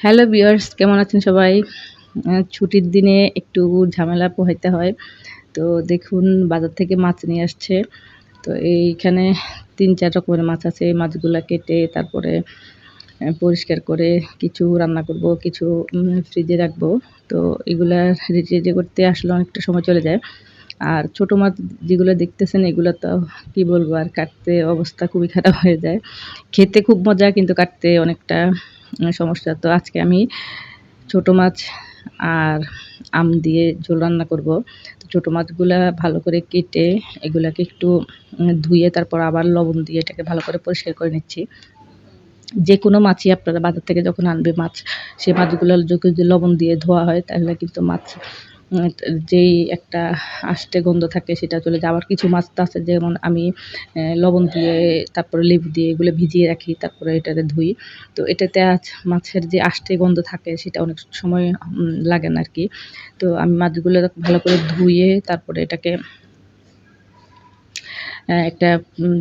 Hello viewers, কেমন আছেন সবাই? ছুটির দিনে একটু ঝামেলা পোহাইতে হয়। তো দেখুন বাজার থেকে মাছ নিয়ে আসছে। তো এইখানে ৩-৪ রকমের মাছ আছে। এই মাছগুলা কেটে তারপরে পরিষ্কার করে কিছু রান্না করব, কিছু ফ্রিজে রাখবো। তো এগুলা রেডি করতে আসলে অনেকটা সময় চলে যায়। আর ছোট মাছ যেগুলো দেখতেছেন এগুলো তো কি বলবো আর কাটতে অবস্থা খুবই খারাপ হয়ে যায়। খেতে খুব মজা কিন্তু কাটতে অনেকটা সমস্যা। তো আজকে আমি ছোট মাছ আর আম দিয়ে ঝোল রান্না করব। তো ছোট মাছগুলা ভালো করে কেটে এগুলাকে একটু ধুয়ে তারপর আবার লবণ দিয়ে এটাকে ভালো করে পরিষ্কার করে নিচ্ছি। যেকোনো মাছই আপনারা বাজার থেকে যখন আনবে মাছ, সেই মাছগুলো যদি লবণ দিয়ে ধোয়া হয় তাহলে কিন্তু মাছ উম যেই একটা আষ্টে গন্ধ থাকে সেটা চলে যায়। আবার কিছু মাছ তো আছে যেমন আমি লবণ দিয়ে তারপরে লেবু দিয়ে এগুলো ভিজিয়ে রাখি তারপরে এটারে ধুই। তো এটাতে মাছের যে আষ্টে গন্ধ থাকে সেটা অনেক সময় লাগে না আরকি। তো আমি মাছগুলো ভালো করে ধুয়ে তারপরে এটাকে একটা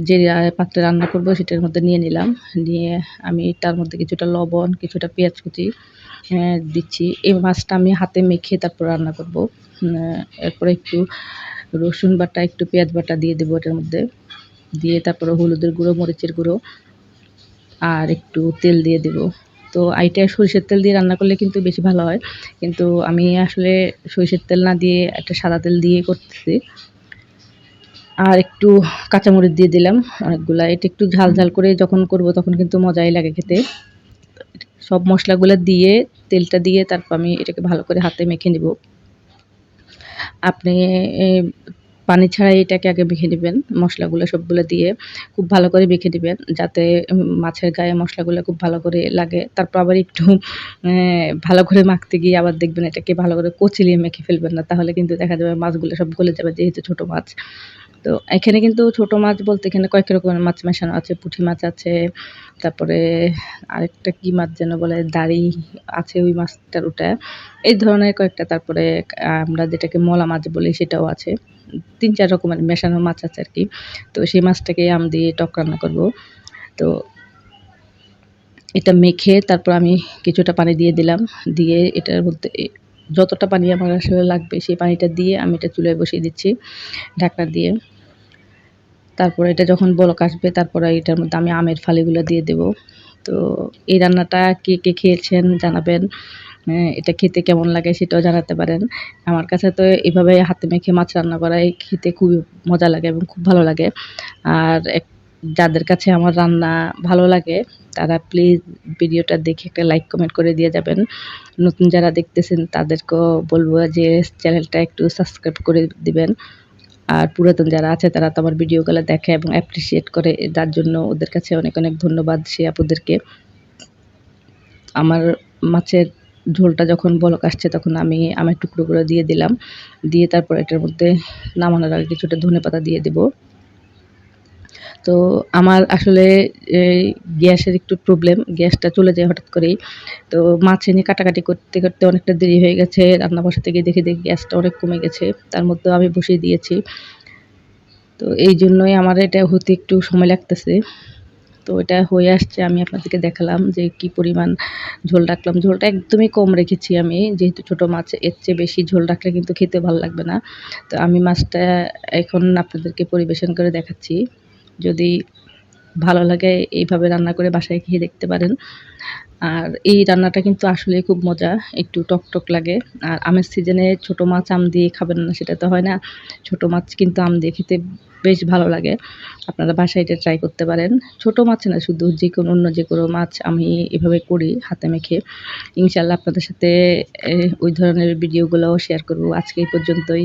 যে পাত্রে রান্না করব সেটার মধ্যে নিয়ে নিলাম। নিয়ে আমি তার মধ্যে কিছুটা লবণ, কিছুটা পেঁয়াজ কুচি দিচ্ছি। এই মাছটা আমি হাতে মেখে তারপর রান্না করব। এরপরে একটু রসুন বাটা, একটু পেঁয়াজ বাটা দিয়ে দেবো এটার মধ্যে। দিয়ে তারপরে হলুদের গুঁড়ো, মরিচের গুঁড়ো আর একটু তেল দিয়ে দেবো। তো এইটা সরিষার তেল দিয়ে রান্না করলে কিন্তু বেশি ভালো হয়। কিন্তু আমি আসলে সরিষার তেল না দিয়ে একটা সাদা তেল দিয়ে করতেছি। আর একটু কাঁচামরিচ দিয়ে দিলাম অনেকগুলা। এটা একটু ঝাল, ঝাল করে যখন করব তখন কিন্তু মজাই লাগে খেতে। সব মসলাগুলা দিয়ে তেলটা দিয়ে তারপর আমি এটাকে ভালো করে হাতে মেখে নিব। আপনি এ পানি ছাড়াই এটাকে আগে মেখে নিবেন। মসলাগুলো সবগুলো দিয়ে খুব ভালো করে মেখে নিবেন যাতে মাছের গায়ে মসলাগুলো খুব ভালো করে লাগে। তারপর আবার একটু ভালো করে মাখতে গিয়ে আবার দেখবেন এটাকে ভালো করে কচলিয়ে মেখে ফেলবেন না। তাহলে কিন্তু দেখা যাবে মাছগুলো সব গলে যাবে যেহেতু ছোট মাছ। তো এখানে কিন্তু ছোট মাছ বলতে এখানে কয়েক রকমের মাছ মেশানো আছে। পুঁটি মাছ আছে, তারপরে আরেকটা কি মাছ যেন বলে দাঁড়ি আছে ওই মাছটার ওটা। এই ধরনের কয়েকটা তারপরে আমরা যেটাকে মলা মাছ বলি সেটাও আছে। ৩-৪ রকমের মেশানো মাছ আছে আরকি। তো সেই মাছটাকে আম দিয়ে টক রান্না করব। তো এটা মেখে তারপর আমি কিছুটা পানি দিয়ে দিলাম। দিয়ে এটার মধ্যে যতটা পানি আমার আসলে লাগবে সেই পানিটা দিয়ে আমি এটা চুলায় বসিয়ে দিচ্ছি ঢাকনা দিয়ে। তারপরে এটা যখন বলক আসবে তারপরে এটার মধ্যে আমি আমের ফালিগুলো দিয়ে দেব। তো এই রান্নাটা কে, কে খেয়েছেন জানাবেন। এটা খেতে কেমন লাগে সেটাও জানাতে পারেন। আমার কাছে তো এভাবে হাতে মেখে মাছ রান্না করাই খেতে খুবই মজা লাগে এবং খুব ভালো লাগে। আর যাদের কাছে আমার রান্না ভালো লাগে তারা প্লিজ ভিডিওটা দেখে একটা লাইক কমেন্ট করে দিয়ে যাবেন। নতুন যারা দেখতেছেন তাদেরকেও বলব যে চ্যানেলটা একটু সাবস্ক্রাইব করে দিবেন। আর পুরাতন যারা আছে তারা তো আমার ভিডিওগুলো দেখে এবং অ্যাপ্রিশিয়েট করে। যার জন্য ওদের কাছে অনেক, অনেক ধন্যবাদ সেই আপুদেরকে। আমার মাছের ঝোলটা যখন বলক আসছে তখন আমি আমের টুকরোগুলো দিয়ে দিলাম। দিয়ে তারপর এটার মধ্যে নামানোর আগে কিছুটা ধনেপাতা দিয়ে দেব। তো আমার আসলে এই গ্যাসের একটু প্রবলেম। গ্যাসটা চলে যায় হঠাৎ করেই। তো মাছ এনে কাটাকাটি করতে, করতে অনেকটা দেরি হয়ে গেছে। রান্না বসাতে গিয়ে দেখি গ্যাসটা অনেক কমে গেছে। তার মধ্যেও আমি বসিয়ে দিয়েছি। তো এইজন্যই আমার এটা হতে একটু সময় লাগতেছে। তো এটা হয়ে আসছে আমি আপনাদেরকে দেখালাম যে কি পরিমাণ ঝোল রাখলাম। ঝোলটা একদমই কম রেখেছি আমি। যেহেতু ছোট মাছ এর চেয়ে বেশি ঝোল রাখলে কিন্তু খেতে ভালো লাগবে না। তো আমি মাছটা এখন আপনাদেরকে পরিবেশন করে দেখাচ্ছি। যদি ভালো লাগে এইভাবে রান্না করে বাসায় খেয়ে দেখতে পারেন। আর এই রান্নাটা কিন্তু আসলেই খুব মজা। একটু টক, টক লাগে। আর আমের সিজনে ছোট মাছ আম দিয়ে খাবেন না সেটা তো হয় না। ছোট মাছ কিন্তু আম দিয়ে খেতে বেশ ভালো লাগে। আপনারা বাসায় এটা ট্রাই করতে পারেন। ছোট মাছ না শুধু যেকোনো অন্য যেকোনো মাছ আমি এভাবে করি হাতে মেখে। ইনশাআল্লাহ আপনাদের সাথে ওই ধরনের ভিডিওগুলোও শেয়ার করব। আজকে এই পর্যন্তই।